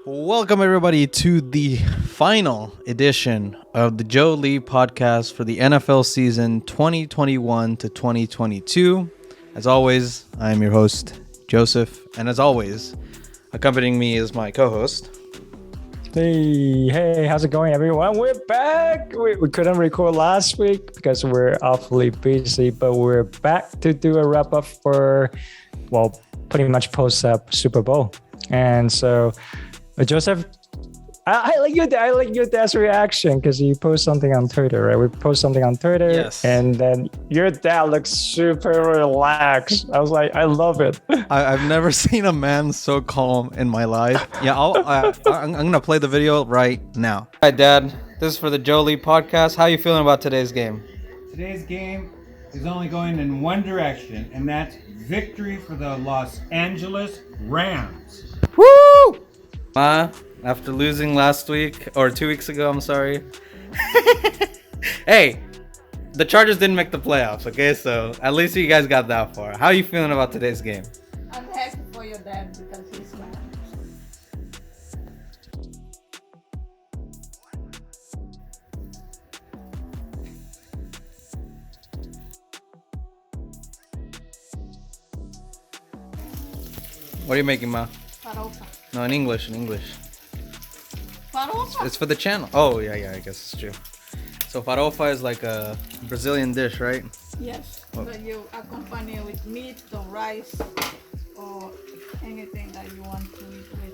Welcome, everybody, to the final edition of the Joe Lee podcast for the NFL season 2021 to 2022. As always, I am your host, Joseph, and as always, accompanying me is my co-host. Hey, how's it going, everyone? We're back. We couldn't record last week because we're awfully busy, but we're back to do a wrap up for, pretty much post Super Bowl. And so, Joseph, I like your dad's reaction because you post something on Twitter, right? We post something on Twitter, yes, and then your dad looks super relaxed. I was like, I love it. I've never seen a man so calm in my life. Yeah, I'm gonna play the video right now. Hi, Dad. This is for the Joe Lee podcast. How are you feeling about today's game? Today's game is only going in one direction, and that's victory for the Los Angeles Rams. Woo! Ma, after losing last week, or 2 weeks ago, I'm sorry. Hey, the Chargers didn't make the playoffs, okay? So at least you guys got that far. How are you feeling about today's game? I'm happy for your dad because he's mine. What are you making, Ma? Farofa. No, in English. Farofa? It's for the channel. Oh, yeah, I guess it's true. So farofa is like a Brazilian dish, right? Yes. Oh. But you accompany it with meat or rice or anything that you want to eat with.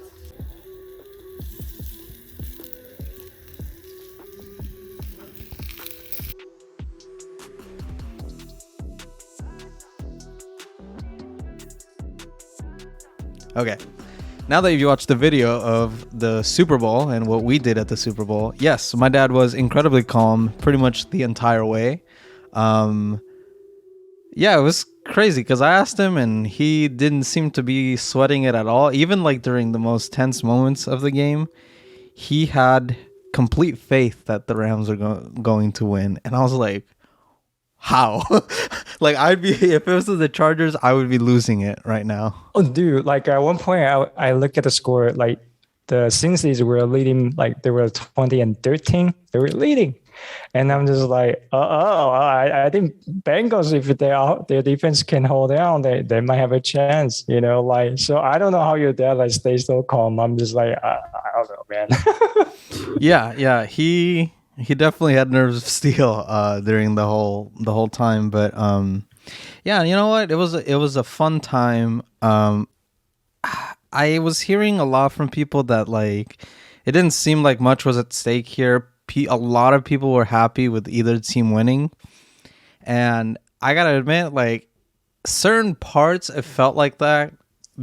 Okay. Now that you've watched the video of the Super Bowl and what we did at the Super Bowl, yes, my dad was incredibly calm pretty much the entire way. Yeah, it was crazy because I asked him and he didn't seem to be sweating it at all. Even like during the most tense moments of the game, he had complete faith that the Rams are going to win. And I was like, how? Like, I'd be, if it was the Chargers, I would be losing it right now. Oh, dude, like at one point I look at the score, like the Cincy's were leading, like they were 20-13. They were leading. And I'm just like, I think Bengals, if their defense can hold down, they might have a chance, like, so I don't know how your dad like stays so calm. I'm just like, I don't know, man. Yeah. He definitely had nerves of steel during the whole time, but yeah, you know what? It was a fun time. I was hearing a lot from people that like it didn't seem like much was at stake here. A lot of people were happy with either team winning, and I gotta admit, like certain parts it felt like that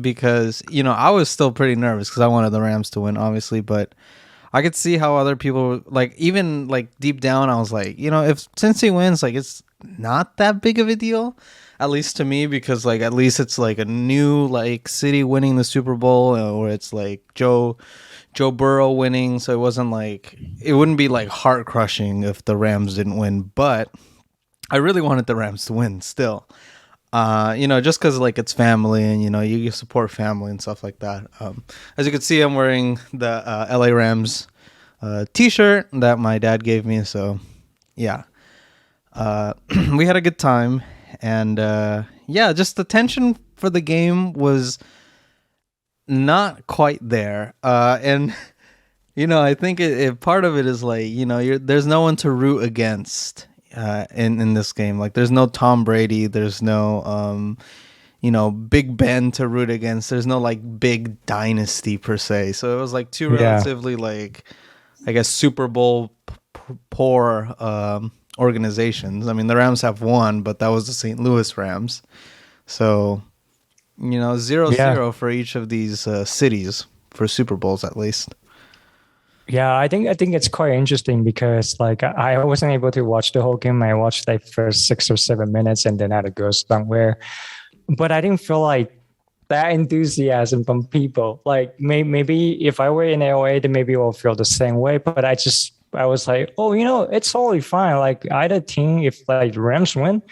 because I was still pretty nervous because I wanted the Rams to win, obviously, but I could see how other people, like, even, like, deep down, I was like, if Cincy wins, like, it's not that big of a deal, at least to me, because, like, at least it's, like, a new, like, city winning the Super Bowl, or it's, like, Joe Burrow winning, so it wouldn't be, like, heart-crushing if the Rams didn't win, but I really wanted the Rams to win still. Just because like it's family and you support family and stuff like that. As you can see, I'm wearing the LA Rams t-shirt that my dad gave me. So yeah, we had a good time, and just the tension for the game was not quite there. And I think part of it is like there's no one to root against. In this game, like there's no Tom Brady, there's no Big Ben to root against, there's no like big dynasty per se, so it was like two relatively like I guess Super Bowl poor organizations. I mean, the Rams have won, but that was the St. Louis Rams, so 0-0 for each of these cities for Super Bowls at least. Yeah, I think it's quite interesting because like I wasn't able to watch the whole game. I watched like first 6 or 7 minutes and then had to go somewhere. But I didn't feel like that enthusiasm from people. Like maybe if I were in LA, then maybe I'll feel the same way. But I was like, it's totally fine. Like either team, if like Rams win,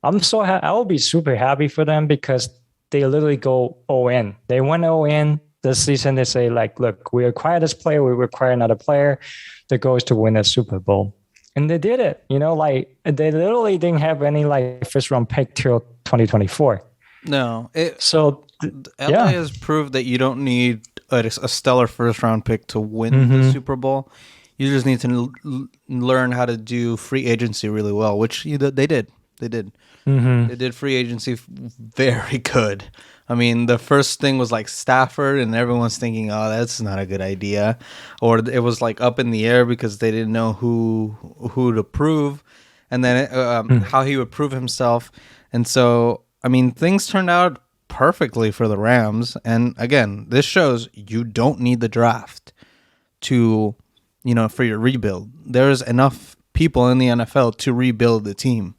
I will be super happy for them because they literally go all in. They went all in. this season they say like, look, we acquire this player, we require another player. The goal is to win a Super Bowl. And they did it. Like they literally didn't have any like first round pick till 2024. No, So LA has proved that you don't need a stellar first round pick to win the Super Bowl. You just need to learn how to do free agency really well, which they did. They did. They did free agency very good. I mean, the first thing was like Stafford, and everyone's thinking, "Oh, that's not a good idea," or it was like up in the air because they didn't know who to prove, and then how he would prove himself. And so, I mean, things turned out perfectly for the Rams. And again, this shows you don't need the draft to, for your rebuild. There's enough people in the NFL to rebuild the team.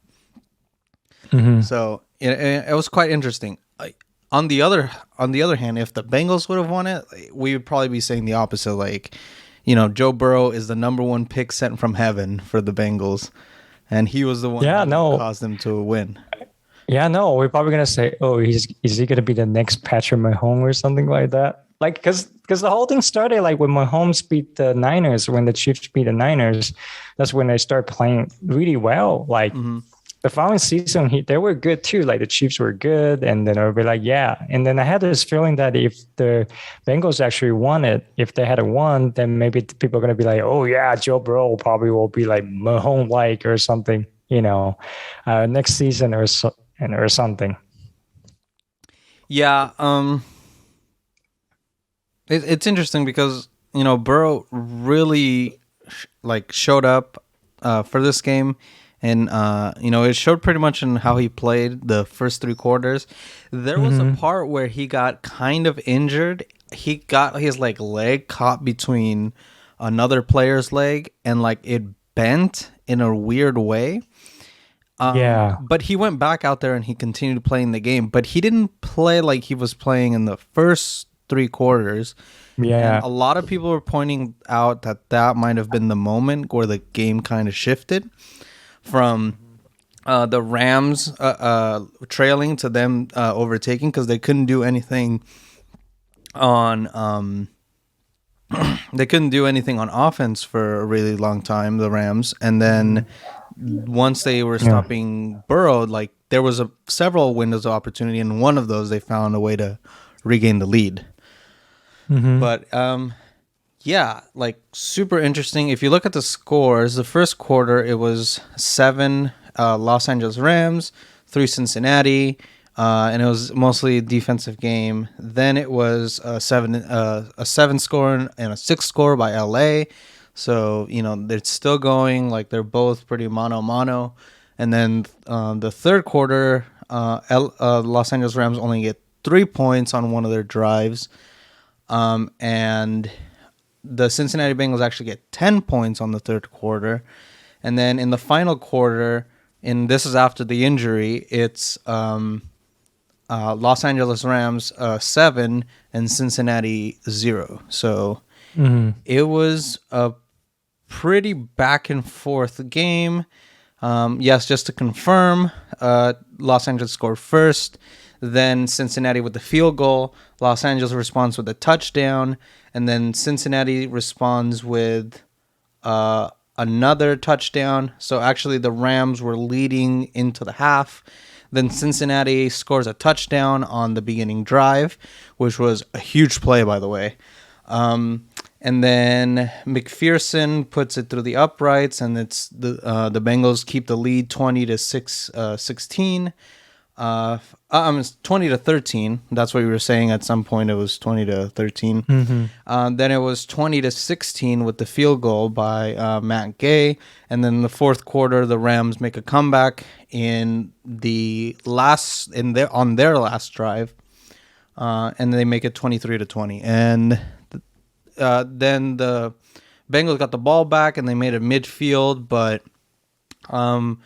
So it was quite interesting. On the other hand, if the Bengals would have won it, we would probably be saying the opposite. Like, Joe Burrow is the number one pick sent from heaven for the Bengals, and he was the one who caused them to win. Yeah, no, we're probably gonna say, oh, is he gonna be the next Patrick Mahomes or something like that? Like, because the whole thing started like when Mahomes beat the Niners, when the Chiefs beat the Niners, that's when they start playing really well. Like. The following season, they were good too. Like the Chiefs were good, and then I'll be like, yeah. And then I had this feeling that if the Bengals actually won it, if they had won, then maybe people are gonna be like, oh yeah, Joe Burrow probably will be like Mahomes-like or something, next season or something. Yeah, it's interesting because Burrow really showed up for this game. And, it showed pretty much in how he played the first 3 quarters. There was a part where he got kind of injured. He got his, leg caught between another player's leg, and, it bent in a weird way. But he went back out there and he continued playing the game. But he didn't play like he was playing in the first 3 quarters. Yeah. And a lot of people were pointing out that might have been the moment where the game kind of shifted from the Rams trailing to them overtaking, because they couldn't do anything on offense for a really long time, the Rams. And then once they were stopping Burrow, there was several windows of opportunity, and one of those they found a way to regain the lead. But super interesting. If you look at the scores, the first quarter, it was 7 Los Angeles Rams, 3 Cincinnati, and it was mostly a defensive game. Then it was a 7 score and a 6 score by LA. So, they're still going, they're both pretty mano. And then the third quarter, Los Angeles Rams only get 3 points on one of their drives. And the Cincinnati Bengals actually get 10 points on the third quarter. And then in the final quarter, and this is after the injury, it's Los Angeles Rams 7 and Cincinnati 0. So it was a pretty back and forth game. Yes, just to confirm, Los Angeles scored first, then Cincinnati with the field goal. Los Angeles responds with a touchdown, and then Cincinnati responds with another touchdown. So actually the Rams were leading into the half. Then Cincinnati scores a touchdown on the beginning drive, which was a huge play, by the way. And then McPherson puts it through the uprights, and it's the Bengals keep the lead 20-16. It's 20-13. That's what we were saying at some point. It was 20-13. Then it was 20-16 with the field goal by Matt Gay, and then in the fourth quarter, the Rams make a comeback on their last drive, and they make it 23-20. And then the Bengals got the ball back and they made it midfield, but the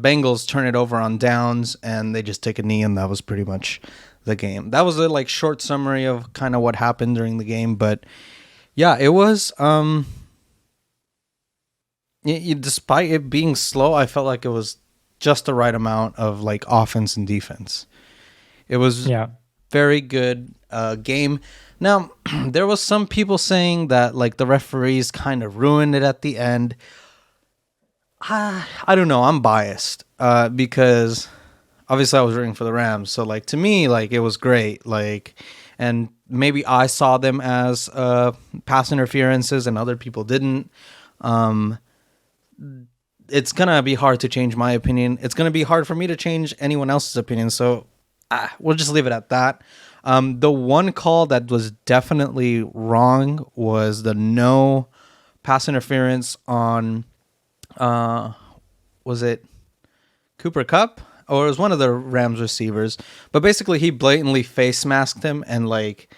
Bengals turn it over on downs and they just take a knee, and that was pretty much the game. That was a short summary of kind of what happened during the game, but yeah, it was despite it being slow, I felt like it was just the right amount of offense and defense. It was very good game. Now, there was some people saying that like the referees kind of ruined it at the end. I don't know. I'm biased because obviously I was rooting for the Rams. So like to me, like it was great. Like, and maybe I saw them as pass interferences and other people didn't. It's gonna be hard to change my opinion. It's gonna be hard for me to change anyone else's opinion. So we'll just leave it at that. The one call that was definitely wrong was the no pass interference on, was it Cooper Kupp? Or it was one of the Rams receivers. But basically he blatantly face masked him, and like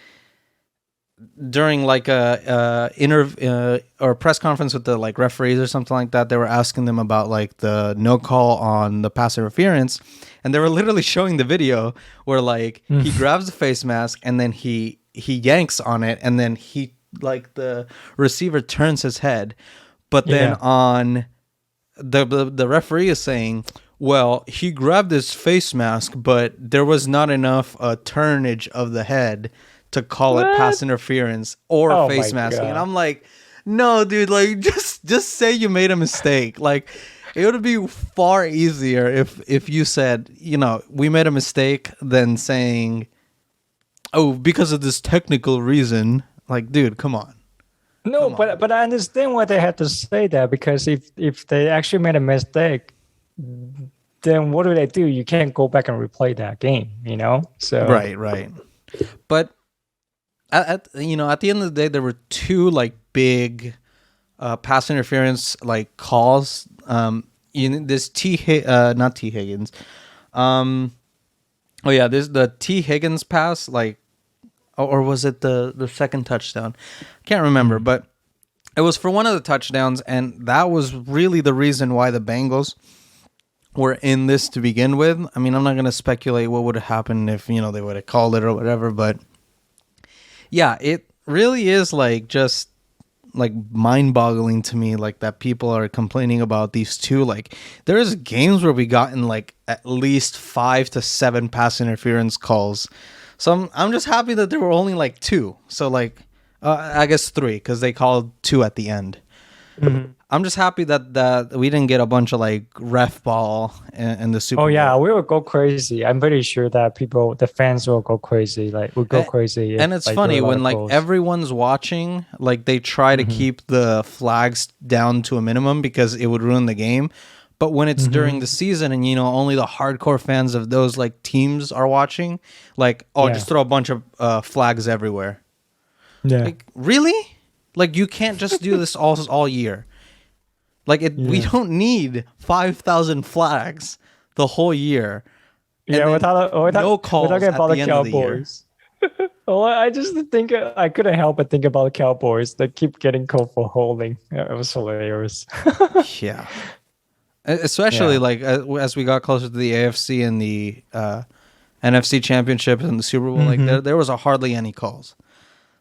during like a interview or press conference with the like referees or something like that, they were asking them about like the no call on the pass interference, and they were literally showing the video where like he grabs the face mask and then he yanks on it, and then he like the receiver turns his head, but then on the referee is saying, well, he grabbed his face mask, but there was not enough turnage of the head to call it pass interference or face masking. And I'm like, no, dude, like just say you made a mistake. Like it would be far easier if you said, you know, we made a mistake than saying, oh, because of this technical reason. Like, dude, come on. No, but I understand why they had to say that, because if they actually made a mistake, then what do? You can't go back and replay that game, you know? So Right. But at the end of the day, there were two like big pass interference like calls. This not T Higgins. This the T Higgins pass, like, or was it the second touchdown? I can't remember, but it was for one of the touchdowns, and that was really the reason why the Bengals were in this to begin with. I mean, I'm not going to speculate what would have happened if, you know, they would have called it or whatever, but yeah, it really is like just like mind-boggling to me, like that people are complaining about these two. Like there's games where we gotten like at least 5 to 7 pass interference calls. So I'm just happy that there were only like 2. So like I guess 3, because they called 2 at the end. Mm-hmm. I'm just happy that we didn't get a bunch of like ref ball in the Super Bowl. Oh yeah, we will go crazy. I'm pretty sure that the fans will go crazy. Like we'll go crazy. And it's like, funny when like everyone's watching, like they try to keep the flags down to a minimum because it would ruin the game. But when it's during the season and, you know, only the hardcore fans of those like teams are watching, like, just throw a bunch of flags everywhere. Yeah. Like, really? Like you can't just do this all year. Like we don't need 5,000 flags the whole year. Yeah, no calls at about the end Cowboys. Of the year. Well, I just think I couldn't help but think about the Cowboys. They keep getting called for holding. It was hilarious. Yeah, especially like as we got closer to the AFC and the NFC Championship and the Super Bowl, like there was hardly any calls.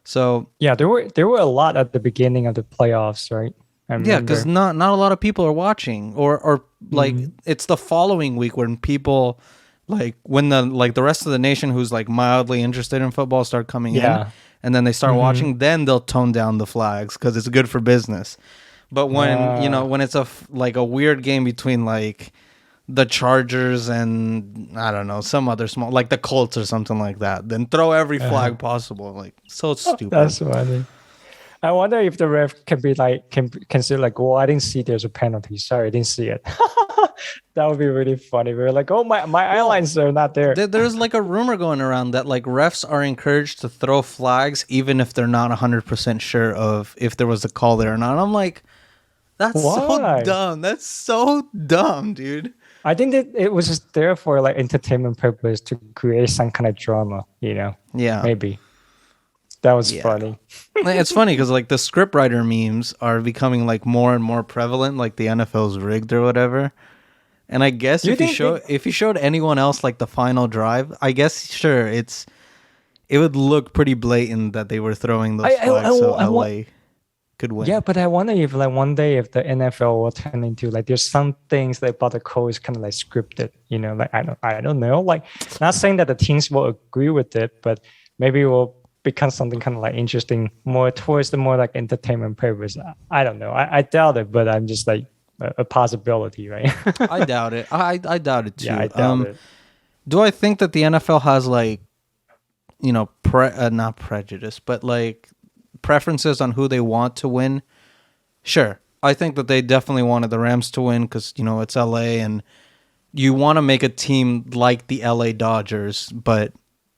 So yeah, there were a lot at the beginning of the playoffs, right? Yeah, because not a lot of people are watching, or like it's the following week when people like when the rest of the nation who's like mildly interested in football start coming in, and then they start watching, then they'll tone down the flags because it's good for business. But when when it's a weird game between like the Chargers and I don't know some other small like the Colts or something like that, then throw every flag possible. Like so stupid. That's funny. I wonder if the ref can consider like, well, I didn't see there's a penalty. Sorry, I didn't see it. That would be really funny. We're like, oh, my eyelines are not there. There's like a rumor going around that like refs are encouraged to throw flags even if they're not 100% sure of if there was a call there or not. And I'm like, that's so dumb. That's so dumb, dude. I think that it was just there for like entertainment purpose to create some kind of drama, you know? Yeah. Maybe. That was funny. It's funny because like the scriptwriter memes are becoming like more and more prevalent, like the NFL's rigged or whatever. And I guess if you showed anyone else like the final drive, I guess sure it would look pretty blatant that they were throwing those flags. could win. Yeah, but I wonder if like one day if the NFL will turn into like there's some things that about the code is kind of like scripted, like I don't know. Like not saying that the teams will agree with it, but maybe it will become something kind of like interesting more towards the more like entertainment purpose. I don't know. I doubt it, but I'm just like a possibility, right? I doubt it. I doubt it too. Yeah, I doubt it. Do I think that the NFL has like, not prejudice, but like preferences on who they want to win? Sure. I think that they definitely wanted the Rams to win because, it's LA and you want to make a team like the LA Dodgers, but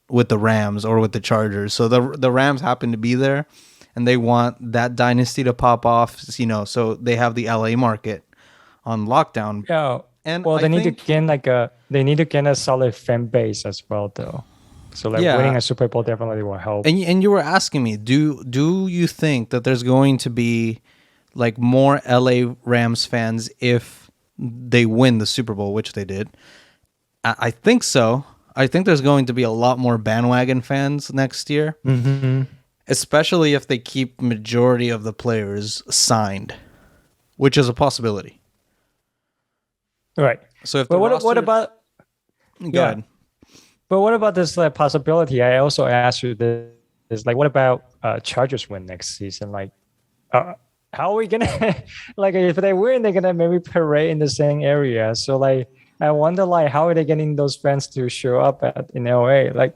with the Rams or with the Chargers. So the Rams happen to be there and they want that dynasty to pop off, so they have the LA market on lockdown. Yeah. And well, they need to gain a solid fan base as well, though. So winning a Super Bowl definitely will help. And you were asking me, do you think that there's going to be like more LA Rams fans if they win the Super Bowl, which they did? I think so. I think there's going to be a lot more bandwagon fans next year, especially if they keep majority of the players signed, which is a possibility. Right. So if but what about? Go ahead. But what about this possibility? I also asked you this, like, what about Chargers win next season? Like, how are we gonna like if they win, they're gonna maybe parade in the same area. So like, I wonder like how are they getting those fans to show up in LA? Like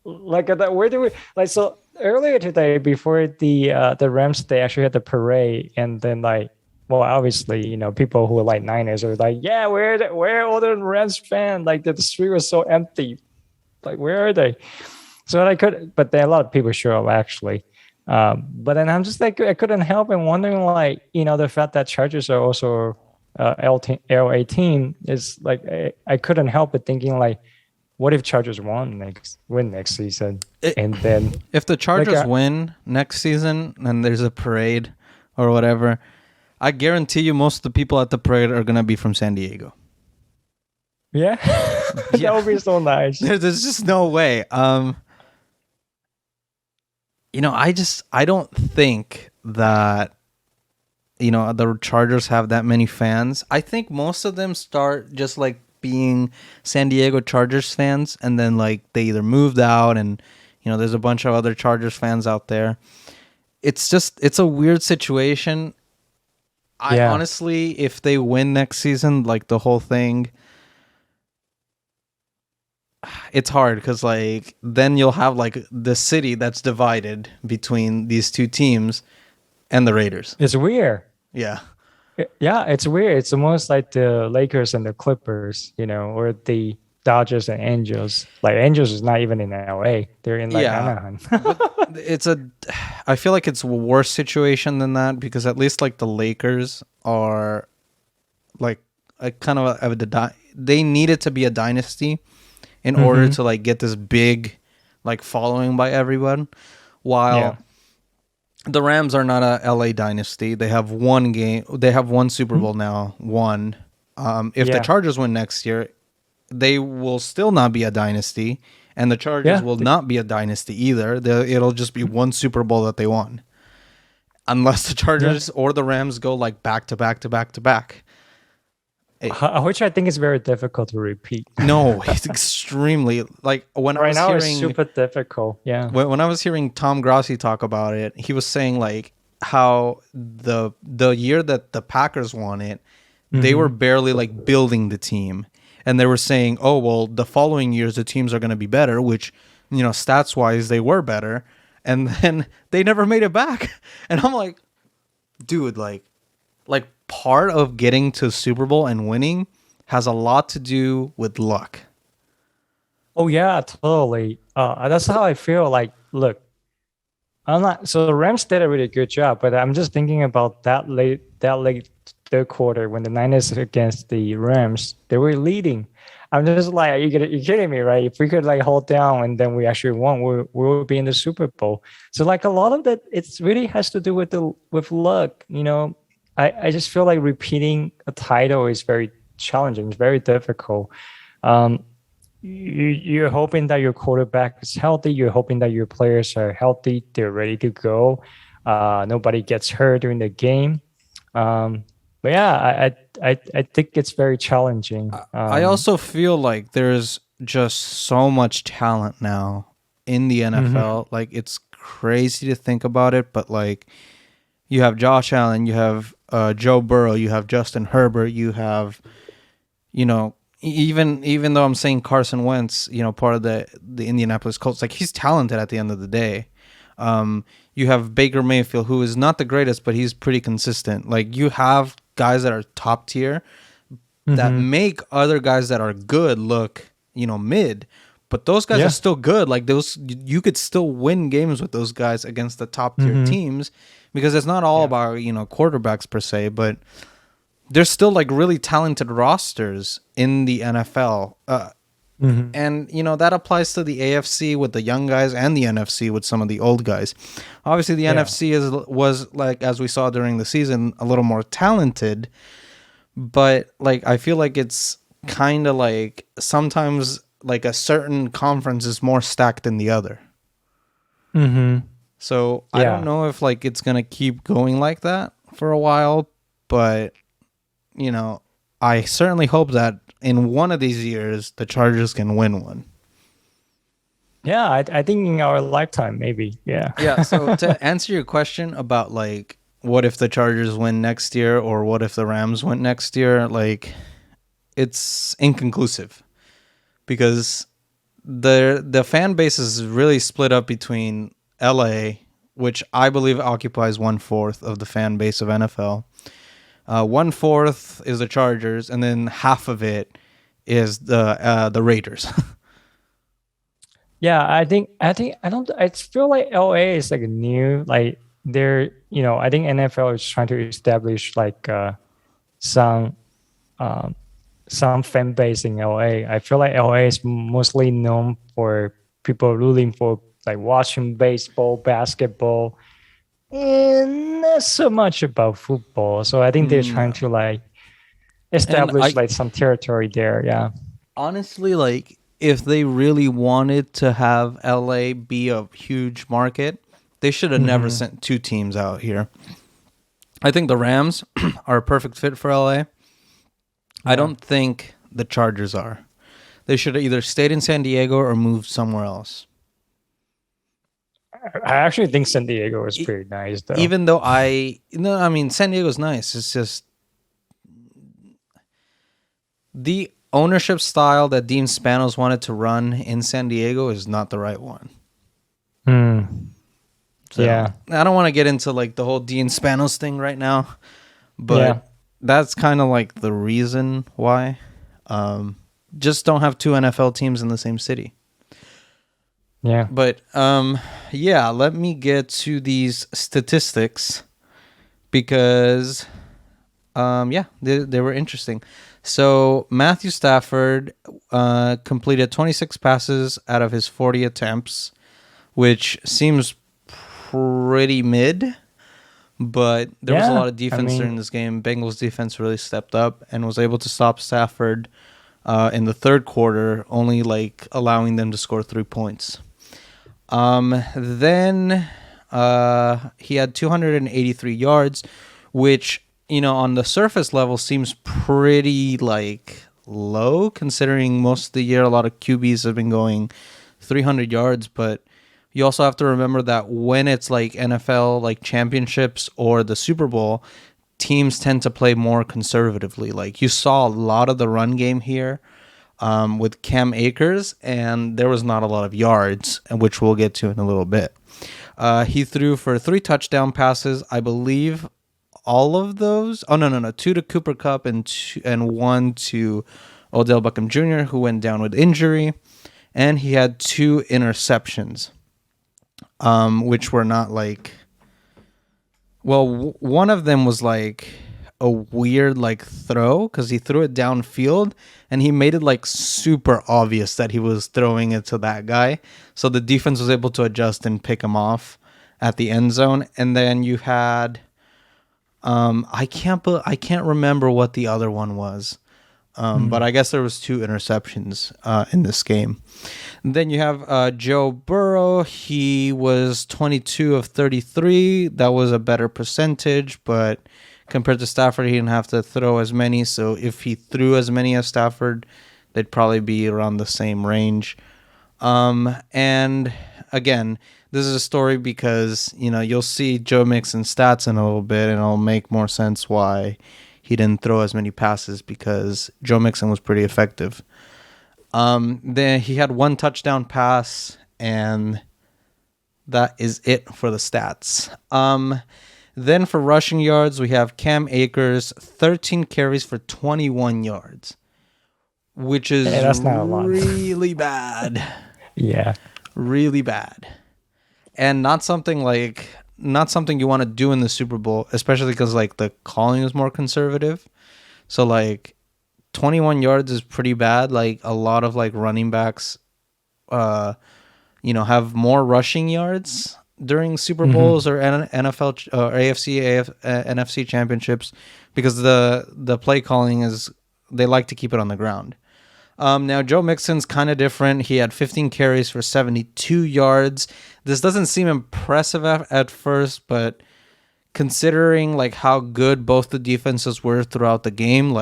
where do we like? So earlier today, before the Rams, they actually had the parade, and then like. Well, obviously, people who are like Niners are like, yeah, where are all the Rams fans? Like the street was so empty. Like, where are they? So but there are a lot of people show up actually. But then I'm just like, I couldn't help and wondering like, the fact that Chargers are also LA team is like, I couldn't help but thinking like, what if Chargers win next season? And then if the Chargers win next season and there's a parade or whatever, I guarantee you most of the people at the parade are going to be from San Diego. Yeah? That would be so nice. There's just no way. I don't think that, the Chargers have that many fans. I think most of them start just like being San Diego Chargers fans and then like they either moved out and, there's a bunch of other Chargers fans out there. It's a weird situation. I honestly, if they win next season, like the whole thing, it's hard because like then you'll have like the city that's divided between these two teams and the Raiders. It's weird. Yeah. Yeah, it's weird. It's almost like the Lakers and the Clippers, or the Dodgers and Angels. Like Angels is not even in LA; they're in Anaheim. I feel like it's a worse situation than that because at least like the Lakers are like a kind of they needed to be a dynasty in order to like get this big like following by everyone, while the Rams are not a LA dynasty. They have one Super Bowl now. If the Chargers win next year, they will still not be a dynasty, and the Chargers will not be a dynasty either. It'll just be one Super Bowl that they won, unless the Chargers or the Rams go like back to back to back to back. Which I think is very difficult to repeat. No, it's extremely like when I was hearing, it's super difficult. Yeah. When I was hearing Tom Grossi talk about it, he was saying like how the year that the Packers won it, they were barely like building the team. And they were saying, oh, well, the following years, the teams are going to be better, which, stats-wise, they were better. And then they never made it back. And I'm like, dude, like part of getting to Super Bowl and winning has a lot to do with luck. Oh, yeah, totally. That's how I feel. Like, look, so the Rams did a really good job, but I'm just thinking about that late third quarter when the Niners against the Rams, they were leading. I'm just like, you're kidding me, right? If we could like hold down and then we actually won, we would be in the Super Bowl. So like a lot of that, it really has to do with luck. I just feel like repeating a title is very challenging. It's very difficult. You're hoping that your quarterback is healthy. You're hoping that your players are healthy. They're ready to go. Nobody gets hurt during the game. But yeah, I think it's very challenging. I also feel like there's just so much talent now in the NFL. Like, it's crazy to think about it, but like, you have Josh Allen, you have Joe Burrow, you have Justin Herbert, you have, even though I'm saying Carson Wentz, part of the Indianapolis Colts, like, he's talented at the end of the day. You have Baker Mayfield, who is not the greatest, but he's pretty consistent. Like, you have guys that are top tier that make other guys that are good look, mid. But those guys are still good. Like, you could still win games with those guys against the top tier teams, because it's not all about, quarterbacks per se, but there's still like really talented rosters in the NFL. And, that applies to the AFC with the young guys and the NFC with some of the old guys. Obviously, the NFC was, like, as we saw during the season, a little more talented. But, like, I feel like it's kind of like sometimes, like, a certain conference is more stacked than the other. So I don't know if, like, it's going to keep going like that for a while. But, I certainly hope that in one of these years, the Chargers can win one. Yeah, I think in our lifetime, maybe. Yeah. Yeah. So to answer your question about, like, what if the Chargers win next year, or what if the Rams win next year? Like, it's inconclusive, because the fan base is really split up between LA, which I believe occupies 1/4 of the fan base of NFL. 1/4 is the Chargers, and then half of it is the Raiders. Yeah, I feel like LA is like new, like they're, I think NFL is trying to establish like some fan base in LA. I feel like LA is mostly known for people rooting for, like, watching baseball, basketball, and not so much about football. So I think they're trying to, like, establish like some territory there. Yeah. Honestly, like, if they really wanted to have LA be a huge market, they should have never sent two teams out here. I think the Rams are a perfect fit for LA. I don't think the Chargers are. They should have either stayed in San Diego or moved somewhere else. I actually think San Diego is pretty nice, though. Even though San Diego's nice. It's just the ownership style that Dean Spanos wanted to run in San Diego is not the right one. So, yeah. I don't want to get into, like, the whole Dean Spanos thing right now, but that's kind of like the reason why. Just don't have two NFL teams in the same city. Yeah. But let me get to these statistics, because they were interesting. So Matthew Stafford completed 26 passes out of his 40 attempts, which seems pretty mid, but there was a lot of defense during this game. Bengals defense really stepped up and was able to stop Stafford in the third quarter, only, like, allowing them to score 3 points. Then he had 283 yards, which, on the surface level seems pretty, like, low, considering most of the year a lot of QBs have been going 300 yards. But you also have to remember that when it's like NFL, like, championships or the Super Bowl, teams tend to play more conservatively. Like, you saw a lot of the run game here with Cam Akers, and there was not a lot of yards, which we'll get to in a little bit. He threw for 3 touchdown passes, I believe. All of those? Oh, no. 2 to Cooper Kupp and 1 to Odell Beckham Jr., who went down with injury. And he had 2 interceptions, which were not, like... Well, one of them was, like, a weird, like, throw, because he threw it downfield, and he made it, like, super obvious that he was throwing it to that guy. So the defense was able to adjust and pick him off at the end zone. And then you had... I can't remember what the other one was. But I guess there was 2 interceptions in this game. And then you have Joe Burrow. He was 22 of 33. That was a better percentage, but compared to Stafford, he didn't have to throw as many. So if he threw as many as Stafford, they'd probably be around the same range. And again, this is a story because, you'll see Joe Mixon's stats in a little bit, and it'll make more sense why he didn't throw as many passes, because Joe Mixon was pretty effective. Then he had 1 touchdown pass, and that is it for the stats. Then for rushing yards, we have Cam Akers, 13 carries for 21 yards, which is that's not a lot. really bad. Yeah. Really bad. And not something you want to do in the Super Bowl, especially because the calling is more conservative. So 21 yards is pretty bad. A lot of running backs have more rushing yards during Super Bowls or NFL or NFC championships, because the play calling is, they like to keep it on the ground. Now, Joe Mixon's kind of different. He had 15 carries for 72 yards. This doesn't seem impressive at first, but considering how good both the defenses were throughout the game,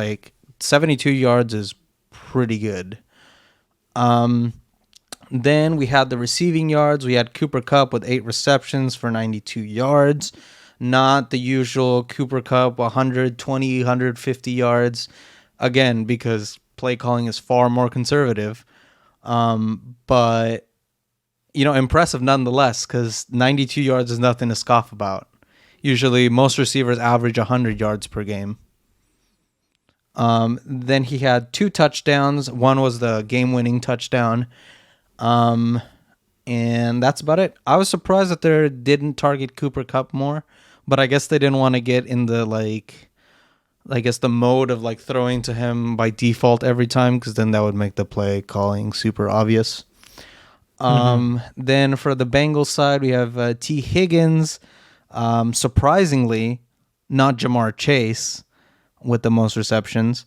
72 yards is pretty good. Then we had the receiving yards. We had Cooper Kupp with 8 receptions for 92 yards. Not the usual Cooper Kupp 120, 150 yards. Again, because play calling is far more conservative. But, impressive nonetheless, because 92 yards is nothing to scoff about. Usually most receivers average 100 yards per game. Then he had 2 touchdowns. One was the game-winning touchdown. And that's about it. I was surprised that they didn't target Cooper Kupp more, but I guess they didn't want to get in the the mode of throwing to him by default every time, because then that would make the play calling super obvious. Then for the Bengals side, we have T. Higgins, surprisingly not Jamar Chase with the most receptions.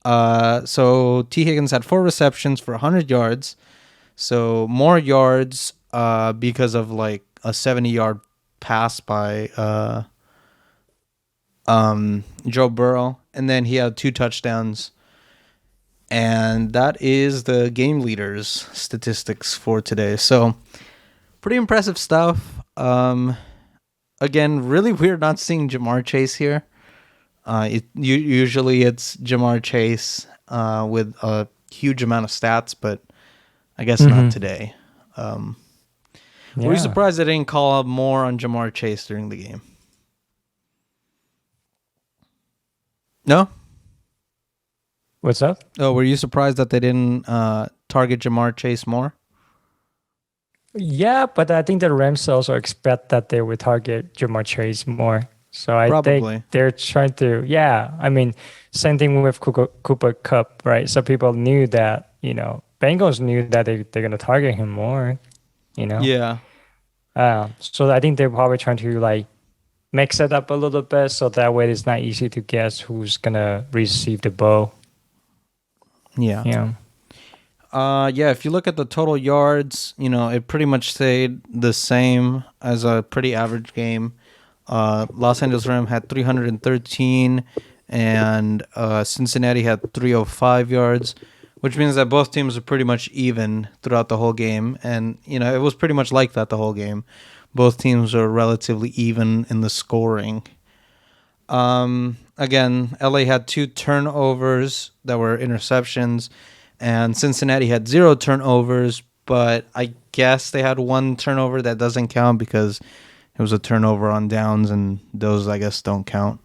So T. Higgins had 4 receptions for 100 yards. So more yards because of a 70-yard pass by Joe Burrow. And then he had 2 touchdowns. And that is the game leaders statistics for today. So pretty impressive stuff. Again, really weird not seeing Jamar Chase here. Usually it's Jamar Chase with a huge amount of stats, but I guess not today. Were you surprised they didn't call up more on Jamar Chase during the game? No? What's up? Oh, were you surprised that they didn't target Jamar Chase more? Yeah, but I think the Rams also expect that they would target Jamar Chase more. So I think they're trying to, same thing with Cooper Kupp, right? So people knew that, Bengals knew that they're going to target him more, Yeah. So I think they're probably trying to mix it up a little bit, so that way it's not easy to guess who's going to receive the ball. Yeah. Yeah. If you look at the total yards, it pretty much stayed the same as a pretty average game. Los Angeles Rams had 313 and Cincinnati had 305 yards, which means that both teams were pretty much even throughout the whole game. And, it was pretty much like that the whole game. Both teams were relatively even in the scoring. Again, LA had 2 turnovers that were interceptions, and Cincinnati had 0 turnovers, but I guess they had 1 turnover that doesn't count because it was a turnover on downs, and those, I guess, don't count.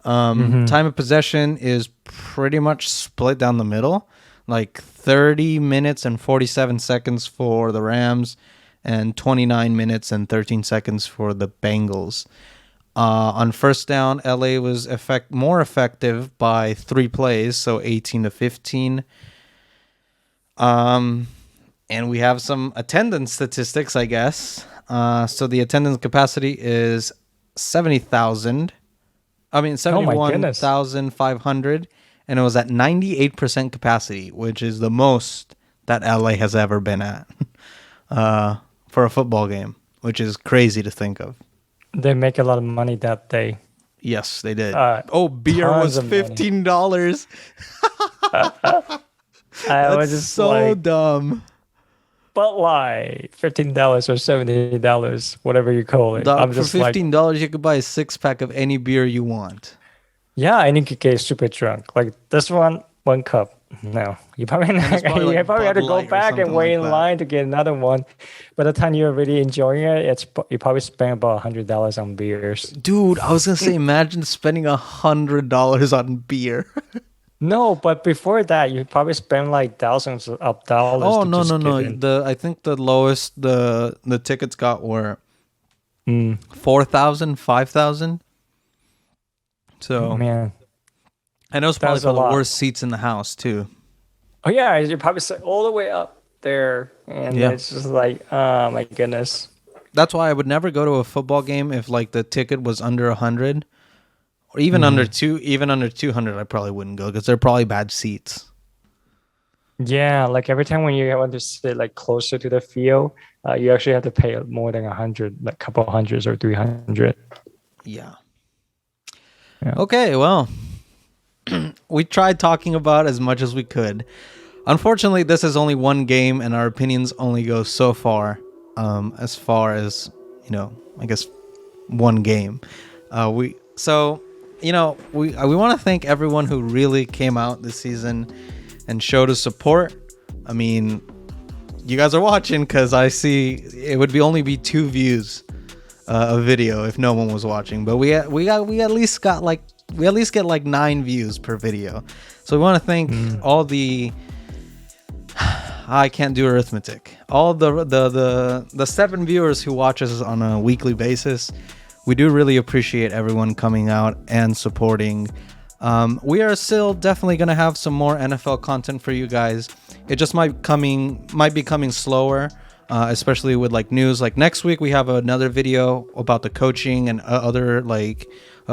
Time of possession is pretty much split down the middle, 30 minutes and 47 seconds for the Rams and 29 minutes and 13 seconds for the Bengals. On first down, LA was more effective by 3 plays, so 18 to 15. And we have some attendance statistics, I guess. So the attendance capacity is 71,500, and it was at 98% capacity, which is the most that LA has ever been at for a football game, which is crazy to think of. They make a lot of money that day. Yes, they did. Beer Tons was of money. $15. I was That's just so like, dumb. but like $15 or $70, whatever you call it. Dog, I'm for just like, $15, you could buy a 6-pack of any beer you want. yeah, and you could get super drunk. Like this one cup. No, you probably not, probably you like probably have to Bud go Light or back and something wait like in that. line to get another one. By the time you're really enjoying it, you probably spend about $100 on beers. Dude, I was gonna say, imagine spending $100 on beer. No, but before that, you probably spend like thousands of dollars. Oh to no just no no! get in. I think the lowest the tickets got were Mm. 4,000, 5,000. So Man. I know it's probably That's for a the lot. worst seats in the house too. Oh yeah, you probably sit all the way up there, and Yeah. it's just like, oh my goodness. That's why I would never go to a football game if like the ticket was under 100, or even under 200. I probably wouldn't go because they're probably bad seats. Yeah, like every time when you want to sit like closer to the field, you actually have to pay more than 100, like couple hundreds or 300. Yeah. Yeah. Okay, well, we tried talking about as much as we could. Unfortunately, this is only one game, and our opinions only go so far. As far as I guess one game. We want to thank everyone who really came out this season and showed us support. I mean, you guys are watching because I see it would only be 2 views a video if no one was watching, but we at least get like 9 views per video. So we want to thank all the I can't do arithmetic. All the 7 viewers who watch us on a weekly basis. We do really appreciate everyone coming out and supporting. We are still definitely gonna have some more NFL content for you guys. It just might be coming slower, especially with like news. Like next week we have another video about the coaching and other like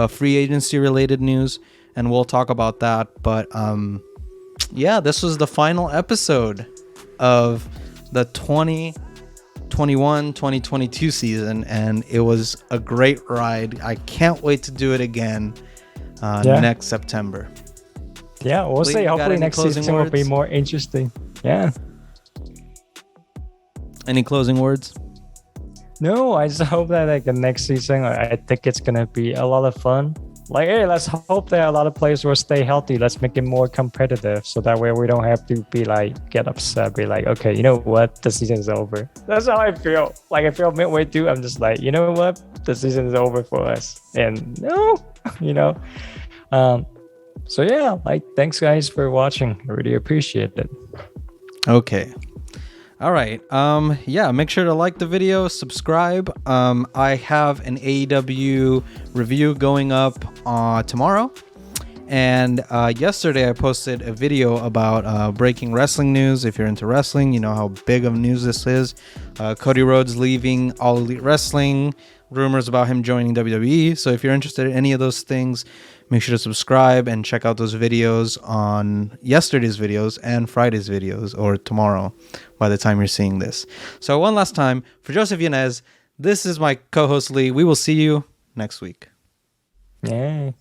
free agency related news, and we'll talk about that. But yeah, this was the final episode of the 2021-2022 season, and it was a great ride. I can't wait to do it again next September. Yeah, we'll Lee, see. you got Hopefully any next closing season will be words? more interesting. Yeah. Any closing words? No, I just hope that like the next season, I think it's gonna be a lot of fun. Like, hey, let's hope that a lot of players will stay healthy. Let's make it more competitive, so that way we don't have to be like get upset, be like, okay, you know what, the season's over. That's how I feel. Like I feel midway through, I'm just like, you know what, the season's over for us, and no, So yeah, like thanks guys for watching. I really appreciate it. Okay. All right. Yeah, make sure to like the video, subscribe. I have an AEW review going up tomorrow. And yesterday I posted a video about breaking wrestling news. If you're into wrestling, you know how big of news this is. Cody Rhodes leaving All Elite Wrestling, rumors about him joining WWE. So if you're interested in any of those things, make sure to subscribe and check out those videos on yesterday's videos and Friday's videos, or tomorrow by the time you're seeing this. So one last time, for Joseph Yanez, this is my co-host Lee. We will see you next week. Yeah.